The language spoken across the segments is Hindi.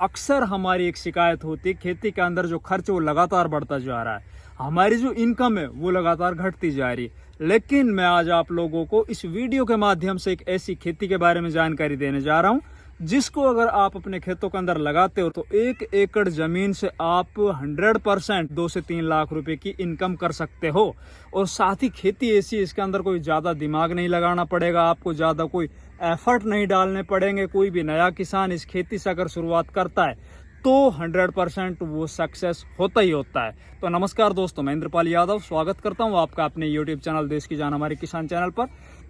अक्सर हमारी एक शिकायत होती है, खेती के अंदर जो खर्च वो लगातार बढ़ता जा रहा है, हमारी जो इनकम है वो लगातार घटती जा रही है। लेकिन मैं आज आप लोगों को इस वीडियो के माध्यम से एक ऐसी खेती के बारे में जानकारी देने जा रहा हूँ जिसको अगर आप अपने खेतों के अंदर लगाते हो तो 1 एकड़ जमीन से आप 100% 2 से 3 लाख रुपए की इनकम कर सकते हो। और साथ ही खेती ऐसी, इसके अंदर कोई ज़्यादा दिमाग नहीं लगाना पड़ेगा, आपको ज़्यादा कोई एफर्ट नहीं डालने पड़ेंगे। कोई भी नया किसान इस खेती से अगर शुरुआत करता है तो 100% वो सक्सेस होता ही होता है। तो नमस्कार दोस्तों, मैं इंद्रपाल यादव स्वागत करता हूँ आपका अपने यूट्यूब चैनल देश की जान हमारे किसान चैनल पर।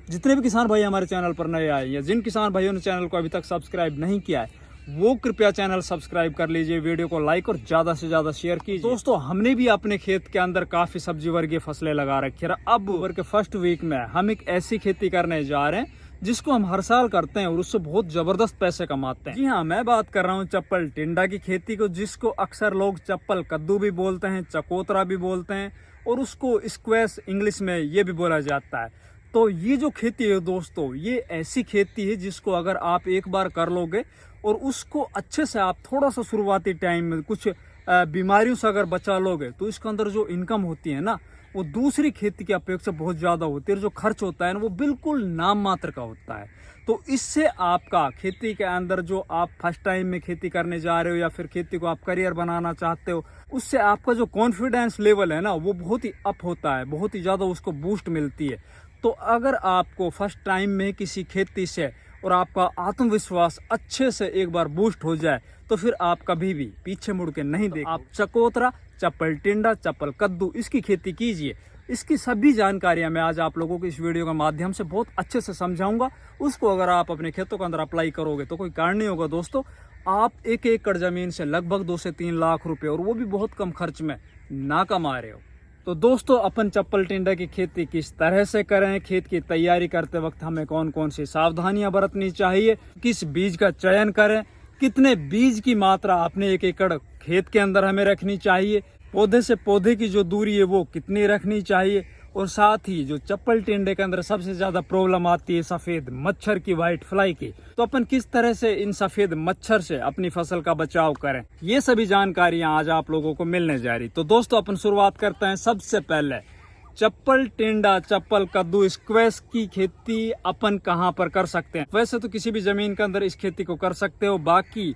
जितने भी किसान भाई हमारे चैनल पर नए आए या जिन किसान भाइयों ने चैनल को अभी तक सब्सक्राइब नहीं किया है वो कृपया चैनल सब्सक्राइब कर लीजिए, वीडियो को लाइक और ज्यादा से ज्यादा शेयर कीजिए। दोस्तों, हमने भी अपने खेत के अंदर काफी सब्जी वर्गीय फसलें लगा रखी है। अब के फर्स्ट वीक में हम एक ऐसी खेती करने जा रहे हैं जिसको हम हर साल करते हैं और उससे बहुत जबरदस्त पैसे कमाते हैं। जी हाँ, मैं बात कर रहा हूँ चप्पल टिंडा की खेती को, जिसको अक्सर लोग चप्पल कद्दू भी बोलते हैं, चकोतरा भी बोलते हैं और उसको स्क्वैश इंग्लिश में ये भी बोला जाता है। तो ये जो खेती है दोस्तों, ये ऐसी खेती है जिसको अगर आप एक बार कर लोगे और उसको अच्छे से आप थोड़ा सा शुरुआती टाइम में कुछ बीमारियों से अगर बचा लोगे तो इसके अंदर जो इनकम होती है ना वो दूसरी खेती की अपेक्षा बहुत ज़्यादा होती है। जो खर्च होता है ना वो बिल्कुल नाम मात्र का होता है। तो इससे आपका खेती के अंदर जो आप फर्स्ट टाइम में खेती करने जा रहे हो या फिर खेती को आप करियर बनाना चाहते हो, उससे आपका जो कॉन्फिडेंस लेवल है ना वो बहुत ही अप होता है, बहुत ही ज़्यादा उसको बूस्ट मिलती है। तो अगर आपको फर्स्ट टाइम में किसी खेती से और आपका आत्मविश्वास अच्छे से एक बार बूस्ट हो जाए तो फिर आप कभी भी पीछे मुड़ के नहीं देखो। आप चकोतरा, चप्पल टिंडा, चप्पल कद्दू इसकी खेती कीजिए। इसकी सभी जानकारियां मैं आज आप लोगों को इस वीडियो के माध्यम से बहुत अच्छे से समझाऊंगा। उसको अगर आप अपने खेतों के अंदर अप्लाई करोगे तो कोई कारण नहीं होगा दोस्तों। आप 1 एकड़ जमीन से लगभग 2 से 3 लाख रुपए और वो भी बहुत कम खर्च में ना कमा रहे हो। तो दोस्तों, अपन चप्पल टिंडा की खेती किस तरह से करें, खेत की तैयारी करते वक्त हमें कौन कौन सी सावधानियां बरतनी चाहिए, किस बीज का चयन करें, कितने बीज की मात्रा अपने 1 एकड़ खेत के अंदर हमें रखनी चाहिए, पौधे से पौधे की जो दूरी है वो कितनी रखनी चाहिए, और साथ ही जो चप्पल टिंडे के अंदर सबसे ज्यादा प्रॉब्लम आती है सफेद मच्छर की, व्हाइट फ्लाई की, तो अपन किस तरह से इन सफेद मच्छर से अपनी फसल का बचाव करें, ये सभी जानकारियां आज आप लोगों को मिलने जा रही। तो दोस्तों, अपन शुरुआत करते हैं सबसे पहले चप्पल टिंडा, चप्पल कद्दू, स्क्वैश की खेती अपन कहाँ पर कर सकते हैं। वैसे तो किसी भी जमीन के अंदर इस खेती को कर सकते हो, बाकी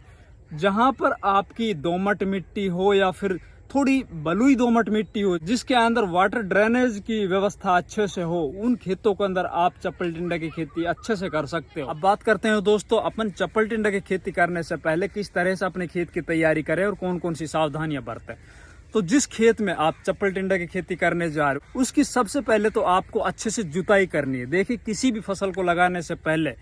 जहां पर आपकी दोमट मिट्टी हो या फिर थोड़ी बलुई दोमट मिट्टी हो जिसके अंदर वाटर ड्रेनेज की व्यवस्था अच्छे से हो, उन खेतों के अंदर आप चप्पल टिंडा की खेती अच्छे से कर सकते हो। अब बात करते हैं दोस्तों, अपन चप्पल टिंडा की खेती करने से पहले किस तरह से अपने खेत की तैयारी करें और कौन कौन सी सावधानियां बरतें। तो जिस खेत में आप चप्पल टिंडा की खेती करने जा रहे हो उसकी सबसे पहले तो आपको अच्छे से जुताई करनी है। देखिए, किसी भी फसल को लगाने से पहले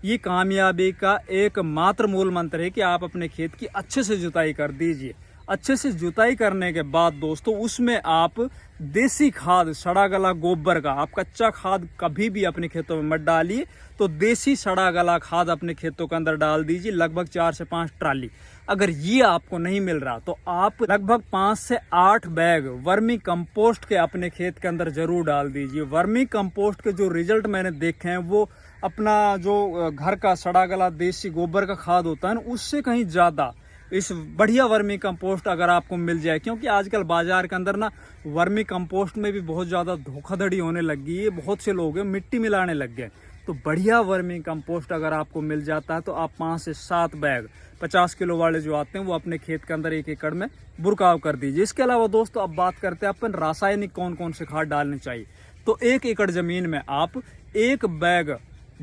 ये कामयाबी का एक मात्र मूल मंत्र है कि आप अपने खेत की अच्छे से जुताई कर दीजिए। अच्छे से जुताई करने के बाद दोस्तों उसमें आप देसी खाद, सड़ा गला गोबर का, आप कच्चा खाद कभी भी अपने खेतों में मत डालिए। तो देसी सड़ा गला खाद अपने खेतों के अंदर डाल दीजिए, लगभग 4 से 5 ट्राली। अगर ये आपको नहीं मिल रहा तो आप लगभग 5 से 8 बैग वर्मी कंपोस्ट के अपने खेत के अंदर जरूर डाल दीजिए। वर्मी कंपोस्ट के जो रिजल्ट मैंने देखे हैं वो अपना जो घर का सड़ा गला देसी गोबर का खाद होता है ना उससे कहीं ज्यादा इस बढ़िया वर्मी कंपोस्ट अगर आपको मिल जाए, क्योंकि आजकल बाजार के अंदर ना वर्मी कंपोस्ट में भी बहुत ज़्यादा धोखाधड़ी होने लग गई है। बहुत से लोग मिट्टी मिलाने लग गए। तो बढ़िया वर्मी कंपोस्ट अगर आपको मिल जाता है तो आप 5 से 7 बैग 50 किलो वाले जो आते हैं वो अपने खेत के अंदर 1 एकड़ में बुरकाव कर दीजिए। इसके अलावा दोस्तों अब बात करते हैं अपन रासायनिक कौन कौन से खाद डालने चाहिए। तो 1 एकड़ जमीन में आप 1 bag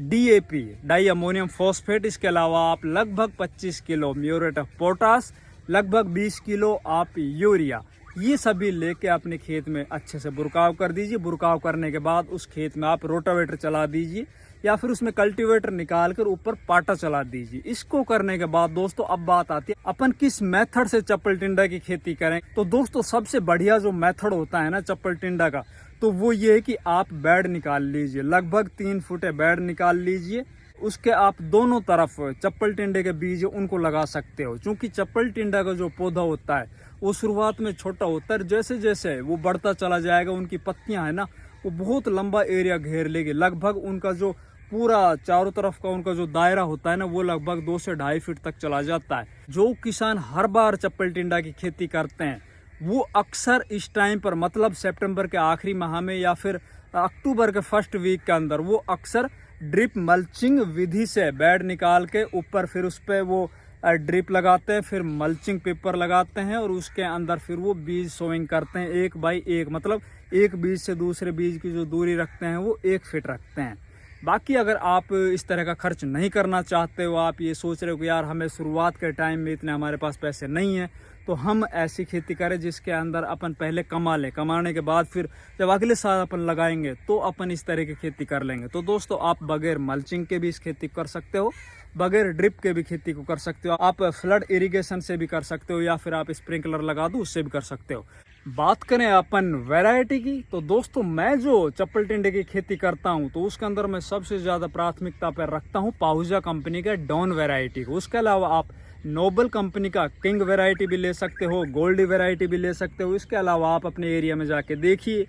DAP, di ammonium phosphate, इसके अलावा आप लगभग 25 किलो म्यूरेट ऑफ पोटास, लगभग 20 किलो आप यूरिया, ये सभी लेके अपने खेत में अच्छे से बुरकाव कर दीजिए। बुरकाव करने के बाद उस खेत में आप रोटावेटर चला दीजिए या फिर उसमें कल्टीवेटर निकाल कर ऊपर पाटा चला दीजिए। इसको करने के बाद दोस्तों अब बात आती है अपन किस मेथड से चप्पल टिंडा की खेती करें। तो दोस्तों सबसे बढ़िया जो मेथड होता है ना चप्पल टिंडा का, तो वो ये है कि आप बेड निकाल लीजिए, लगभग 3 फुट बेड निकाल लीजिए। उसके आप दोनों तरफ चप्पल टिंडे के बीज उनको लगा सकते हो। क्योंकि चप्पल टिंडा का जो पौधा होता है वो शुरुआत में छोटा होता है, जैसे जैसे वो बढ़ता चला जाएगा उनकी पत्तियां है ना वो बहुत लंबा एरिया घेर लेगी। लगभग उनका जो पूरा चारों तरफ का उनका जो दायरा होता है ना वो लगभग 2 से 2.5 फीट तक चला जाता है। जो किसान हर बार चप्पल टिंडा की खेती करते हैं वो अक्सर इस टाइम पर मतलब सितंबर के आखिरी माह में या फिर अक्टूबर के फर्स्ट वीक के अंदर वो अक्सर ड्रिप मल्चिंग विधि से बेड निकाल के ऊपर फिर उस पर वो ड्रिप लगाते हैं, फिर मल्चिंग पेपर लगाते हैं और उसके अंदर फिर वो बीज सोइंग करते हैं 1 बाई 1, मतलब एक बीज से दूसरे बीज की जो दूरी रखते हैं वो 1 फीट रखते हैं। बाकी अगर आप इस तरह का खर्च नहीं करना चाहते हो, आप ये सोच रहे हो कि यार हमें शुरुआत के टाइम में इतने हमारे पास पैसे नहीं हैं, तो हम ऐसी खेती करें जिसके अंदर अपन पहले कमा लें, कमाने के बाद फिर जब अगले साल अपन लगाएंगे तो अपन इस तरह की खेती कर लेंगे। तो दोस्तों आप बगैर मल्चिंग के भी इस खेती कर सकते हो, बगैर ड्रिप के भी खेती को कर सकते हो, आप फ्लड इरिगेशन से भी कर सकते हो या फिर आप स्प्रिंकलर लगा दो उससे भी कर सकते हो। बात करें अपन वैरायटी की तो दोस्तों मैं जो चप्पल टिंडे की खेती करता हूं तो उसके अंदर मैं सबसे ज़्यादा प्राथमिकता पर रखता हूं पाहुजा कंपनी के डॉन वैरायटी को। उसके अलावा आप नोबल कंपनी का किंग वैरायटी भी ले सकते हो, गोल्डी वैरायटी भी ले सकते हो। इसके अलावा आप अपने एरिया में जाके देखिए,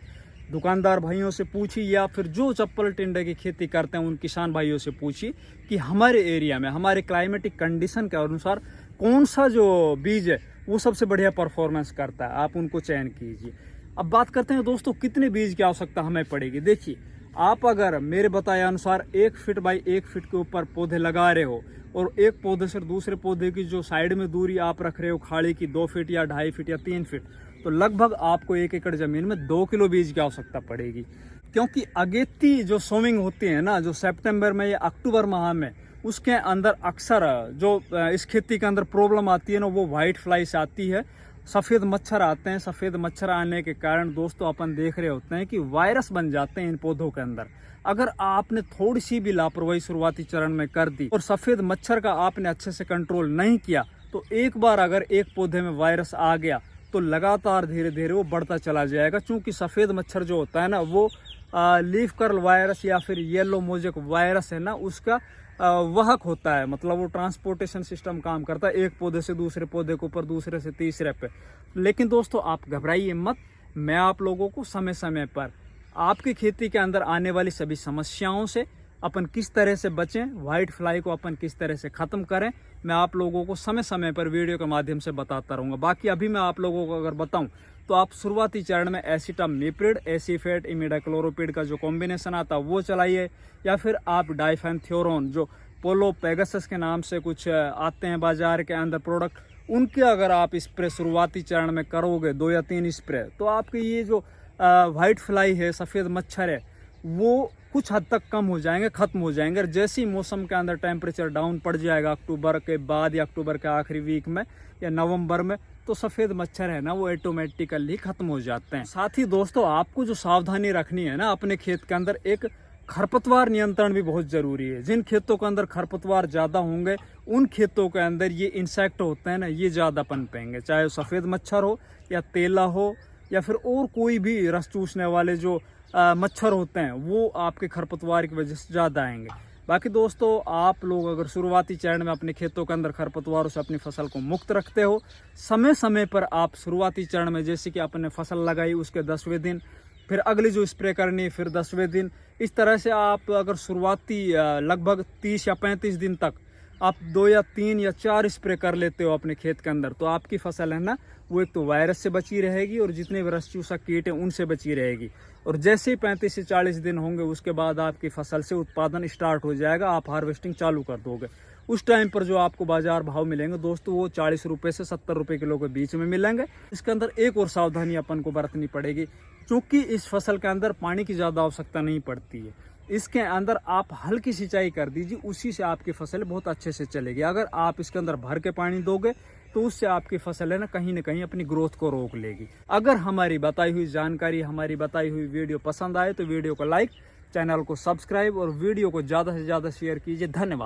दुकानदार भाइयों से पूछिए या फिर जो चप्पल टिंडे की खेती करते हैं उन किसान भाइयों से पूछिए कि हमारे एरिया में हमारे क्लाइमेटिक कंडीशन के अनुसार कौन सा जो बीज है वो सबसे बढ़िया परफॉर्मेंस करता है, आप उनको चयन कीजिए। अब बात करते हैं दोस्तों कितने बीज की आवश्यकता हमें पड़ेगी। देखिए आप अगर मेरे बताए अनुसार 1 फीट बाई 1 फीट के ऊपर पौधे लगा रहे हो और एक पौधे से दूसरे पौधे की जो साइड में दूरी आप रख रहे हो खाड़ी की 2 फीट या 2.5 फीट या 3 फीट, तो लगभग आपको 1 एकड़ जमीन में 2 किलो बीज की आवश्यकता पड़ेगी। क्योंकि अगेती जो सोविंग होती है ना, जो सितंबर में या अक्टूबर माह में, उसके अंदर अक्सर जो इस खेती के अंदर प्रॉब्लम आती है ना वो वाइट फ्लाई से आती है, सफ़ेद मच्छर आते हैं। सफ़ेद मच्छर आने के कारण दोस्तों अपन देख रहे होते हैं कि वायरस बन जाते हैं इन पौधों के अंदर। अगर आपने थोड़ी सी भी लापरवाही शुरुआती चरण में कर दी और सफ़ेद मच्छर का आपने अच्छे से कंट्रोल नहीं किया तो एक बार अगर एक पौधे में वायरस आ गया तो लगातार धीरे धीरे वो बढ़ता चला जाएगा। क्योंकि सफ़ेद मच्छर जो होता है ना वो लीफ कर्ल वायरस या फिर येलो मोजेक वायरस है ना, उसका वाहक होता है, मतलब वो ट्रांसपोर्टेशन सिस्टम काम करता है एक पौधे से दूसरे पौधे के ऊपर, दूसरे से तीसरे पे। लेकिन दोस्तों आप घबराइए मत, मैं आप लोगों को समय समय पर आपकी खेती के अंदर आने वाली सभी समस्याओं से अपन किस तरह से बचें, वाइट फ्लाई को अपन किस तरह से ख़त्म करें, मैं आप लोगों को समय समय पर वीडियो के माध्यम से बताता रहूँगा। बाकी अभी मैं आप लोगों को अगर बताऊं तो आप शुरुआती चरण में एसिटामिप्रिड, एसीफेट, इमिडाक्लोरोपिड का जो कॉम्बिनेशन आता है वो चलाइए, या फिर आप डाइफेंथ्योरॉन जो पोलो पेगासस के नाम से कुछ आते हैं बाजार के अंदर प्रोडक्ट, उनके अगर आप स्प्रे शुरुआती चरण में करोगे 2 या 3 स्प्रे, तो आपके ये जो वाइट फ्लाई है, सफ़ेद मच्छर है, वो कुछ हद तक कम हो जाएंगे, ख़त्म हो जाएंगे। और जैसे ही मौसम के अंदर टेम्परेचर डाउन पड़ जाएगा अक्टूबर के बाद या अक्टूबर के आखिरी वीक में या नवंबर में, तो सफ़ेद मच्छर है ना वो ऑटोमेटिकली ख़त्म हो जाते हैं। साथ ही दोस्तों आपको जो सावधानी रखनी है ना अपने खेत के अंदर, एक खरपतवार नियंत्रण भी बहुत ज़रूरी है। जिन खेतों के अंदर खरपतवार ज़्यादा होंगे उन खेतों के अंदर ये इंसेक्ट होते हैं ना ये ज़्यादा पनपेंगे, चाहे सफ़ेद मच्छर हो या तेला हो या फिर और कोई भी रस चूसने वाले जो मच्छर होते हैं वो आपके खरपतवार की वजह से ज़्यादा आएंगे। बाकी दोस्तों आप लोग अगर शुरुआती चरण में अपने खेतों के अंदर खरपतवारों से अपनी फसल को मुक्त रखते हो, समय समय पर आप शुरुआती चरण में जैसे कि आपने फसल लगाई उसके 10वें दिन, फिर अगली जो स्प्रे करनी है फिर 10वें दिन, इस तरह से आप अगर शुरुआती लगभग 30 या 35 दिन तक आप 2 या 3 या 4 स्प्रे कर लेते हो अपने खेत के अंदर, तो आपकी फसल है ना वो एक तो वायरस से बची रहेगी और जितने भी रस चूसा कीट हैं उनसे बची रहेगी। और जैसे ही 35 से 40 दिन होंगे उसके बाद आपकी फसल से उत्पादन स्टार्ट हो जाएगा, आप हार्वेस्टिंग चालू कर दोगे। उस टाइम पर जो आपको बाजार भाव मिलेंगे दोस्तों वो 40 रुपये से 70 रुपये किलो के बीच में मिलेंगे। इसके अंदर एक और सावधानी अपन को बरतनी पड़ेगी, क्योंकि इस फसल के अंदर पानी की ज़्यादा आवश्यकता नहीं पड़ती है। इसके अंदर आप हल्की सिंचाई कर दीजिए, उसी से आपकी फसल बहुत अच्छे से चलेगी। अगर आप इसके अंदर भर के पानी दोगे तो उससे आपकी फसल है ना कहीं अपनी ग्रोथ को रोक लेगी। अगर हमारी बताई हुई जानकारी, हमारी बताई हुई वीडियो पसंद आए तो वीडियो को लाइक, चैनल को सब्सक्राइब और वीडियो को ज़्यादा से ज़्यादा शेयर कीजिए। धन्यवाद।